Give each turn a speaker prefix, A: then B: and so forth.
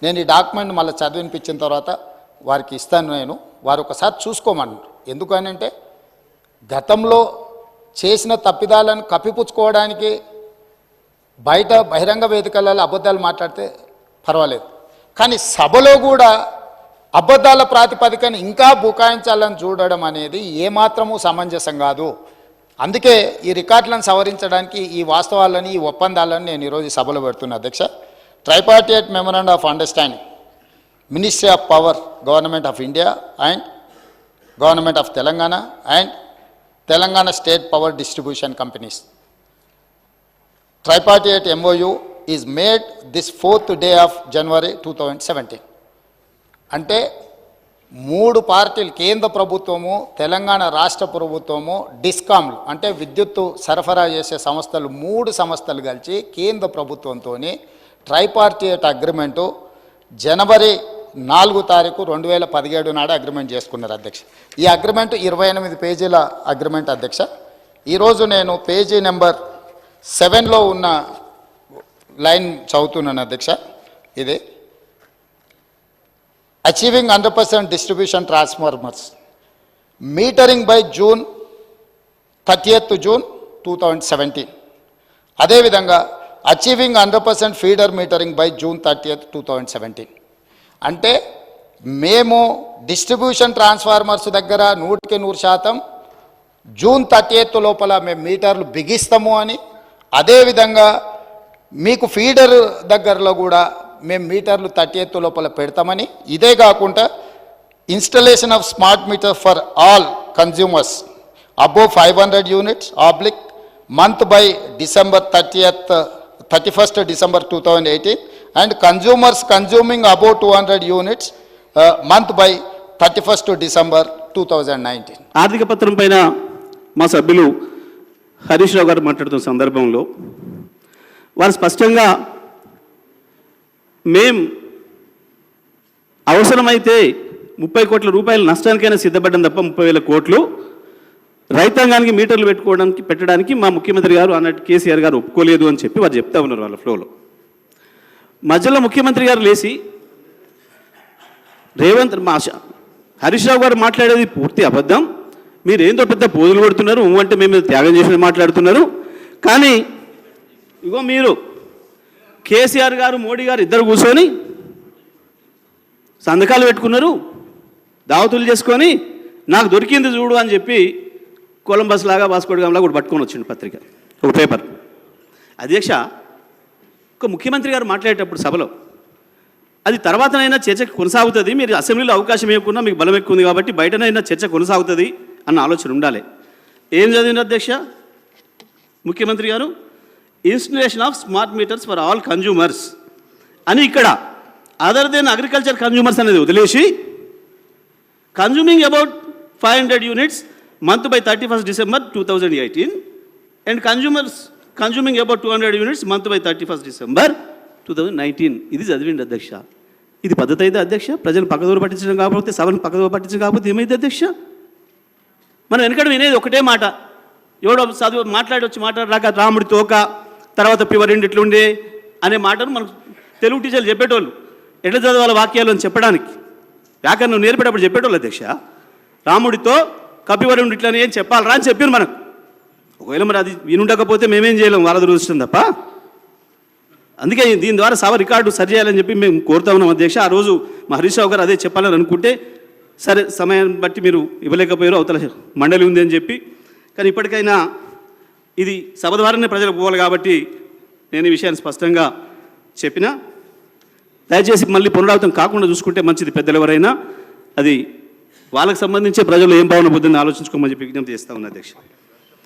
A: నేను ఈ డాక్యుమెంట్ మళ్ళీ చదివినిపించిన తర్వాత వారికి ఇస్తాను. నేను వారు ఒకసారి చూసుకోమన్నారు. ఎందుకనంటే గతంలో చేసిన తప్పిదాలను కప్పిపుచ్చుకోవడానికి బయట బహిరంగ వేదికలలో అబద్ధాలు మాట్లాడితే పర్వాలేదు, కానీ సభలో కూడా అబద్ధాల ప్రాతిపదికన ఇంకా బుకాయించాలని చూడడం అనేది ఏమాత్రము సమంజసం కాదు. అందుకే ఈ రికార్డులను సవరించడానికి ఈ వాస్తవాలని, ఈ ఒప్పందాలను నేను ఈరోజు సభలో పెడుతున్నా. అధ్యక్ష, tripartite memorandum of understanding ministry of power government of India and government of Telangana and Telangana state power distribution companies. Tripartite MOU is made this 4th day of January 2017. అంటే 3 పార్టీలు, కేంద్ర ప్రభుత్వము, తెలంగాణ రాష్ట్ర ప్రభుత్వము, డిస్కామ్లు అంటే విద్యుత్తు సరఫరా చేసే సంస్థలు 3 సంస్థలు కలిసి కేంద్ర ప్రభుత్వంతో ట్రైపార్టియేట్ అగ్రిమెంటు జనవరి 4 తారీఖు 2017 నాడు అగ్రిమెంట్ చేసుకున్నారు. అధ్యక్ష, ఈ అగ్రిమెంట్ 28 పేజీల అగ్రిమెంట్. అధ్యక్ష, ఈరోజు నేను పేజీ నెంబర్ 7లో ఉన్న లైన్ చదువుతున్నాను. అధ్యక్ష, ఇది achieving 100% distribution transformers metering by June 30th June 2017. అదేవిధంగా achieving 100% feeder metering by June 30th 2017. అంటే మేము డిస్ట్రిబ్యూషన్ ట్రాన్స్ఫార్మర్స్ దగ్గర 100% జూన్ 30th లోపల మేము మీటర్లు బిగిస్తాము అని, అదేవిధంగా మీకు ఫీడర్ దగ్గరలో కూడా మేము మీటర్లు 30th లోపల పెడతామని, ఇదే కాకుండా installation of smart meter for all consumers above 500 units oblique month by December 31st December 2018 and consumers consuming above 200 units month by 31st December 2019.
B: ఆర్థిక పత్రం పైన మా సభ్యులు హరీష్ రావు గారు మాట్లాడుతున్న సందర్భంలో వారు స్పష్టంగా అవసరమైతే 30 కోట్ల రూపాయల నష్టానికైనా సిద్ధపడ్డం తప్ప 30,000 కోట్లు రైతాంగానికి మీటర్లు పెట్టడానికి మా ముఖ్యమంత్రి గారు అన్నట్టు కేసీఆర్ గారు ఒప్పుకోలేదు అని చెప్పి వారు చెప్తా ఉన్నారు వాళ్ళ ఫ్లోలో. మధ్యలో ముఖ్యమంత్రి గారు లేచి హరీష్ రావు గారు మాట్లాడేది పూర్తి అబద్ధం, మీరు ఏందో పెద్ద పోజులు కొడుతున్నారు, అంటే మేము త్యాగం చేసి మాట్లాడుతున్నారు, కానీ ఇగో మీరు కేసీఆర్ గారు మోడీ గారు ఇద్దరు కూర్చొని సంతకాలు పెట్టుకున్నారు, దావతులు చేసుకొని నాకు దొరికింది చూడు అని చెప్పి కొలంబస్ లాగా వాస్కోడిగాంలా కూడా పట్టుకొని వచ్చిండు పత్రిక, ఒక పేపర్. అధ్యక్ష, ఒక ముఖ్యమంత్రి గారు మాట్లాడేటప్పుడు సభలో అది తర్వాతనైనా చర్చ కొనసాగుతుంది, మీరు అసెంబ్లీలో అవకాశం ఇవ్వకుండా మీకు బలం ఎక్కువ ఉంది కాబట్టి బయటనైనా చర్చ కొనసాగుతుంది అన్న ఆలోచన ఉండాలి. ఏం చదివింది అధ్యక్ష ముఖ్యమంత్రి గారు? Installation of smart meters for all consumers అని ఇక్కడ అదర్ దెన్ అగ్రికల్చర్ కన్జ్యూమర్స్ అనేది వదిలేసి consuming about 500 units month by 31st December 2018 and consuming about 200 units month by 31st December 2019. ఇది చదివిండి అధ్యక్ష. ఇది పద్ధతి అయితే అధ్యక్ష? ప్రజలు పక్కదోరు పట్టించడం కాకపోతే, సభను పక్కదోరు పట్టించడం కాకపోతే ఏమైంది అధ్యక్ష? మనం వెనకడ వినేది ఒకటే మాట, ఎవడో చదువు మాట్లాడరాక రాముడి తోక తర్వాత పివరిండి ఇట్లుండే అనే మాటను మనకు తెలుగు టీచర్లు చెప్పేటోళ్ళు, ఎట్లా చదవాలి వాక్యాలు అని చెప్పడానికి వ్యాకరణం నేర్పేటప్పుడు చెప్పేటోళ్ళు అధ్యక్ష. రాముడితో కపివరుండి ఇట్లని ఏం చెప్పాలరా అని చెప్పారు మనకు. ఒకవేళ మరి అది వినుండకపోతే మేమేం చేయలేము, వాళ్ళ దురదృష్టం తప్ప. అందుకే దీని ద్వారా సభ రికార్డు సరి చేయాలని చెప్పి మేము కోరుతా ఉన్నాం అధ్యక్ష. ఆ రోజు మా హరీష్ రావు గారు అదే చెప్పాలని అనుకుంటే, సరే సమయాన్ని బట్టి మీరు ఇవ్వలేకపోయారు, అవతల మండలి ఉంది అని చెప్పి, కానీ ఇప్పటికైనా ఇది సభ ద్వారానే ప్రజలకు పోవాలి కాబట్టి నేను ఈ విషయాన్ని స్పష్టంగా చెప్పిన. దయచేసి మళ్ళీ పునరావృతం కాకుండా చూసుకుంటే మంచిది. పెద్దలు ఎవరైనా అది వాళ్ళకి సంబంధించి ప్రజలు ఏం భావన బుద్ధిని ఆలోచించుకోమని చెప్పి విజ్ఞప్తి చేస్తా ఉన్నా అధ్యక్ష.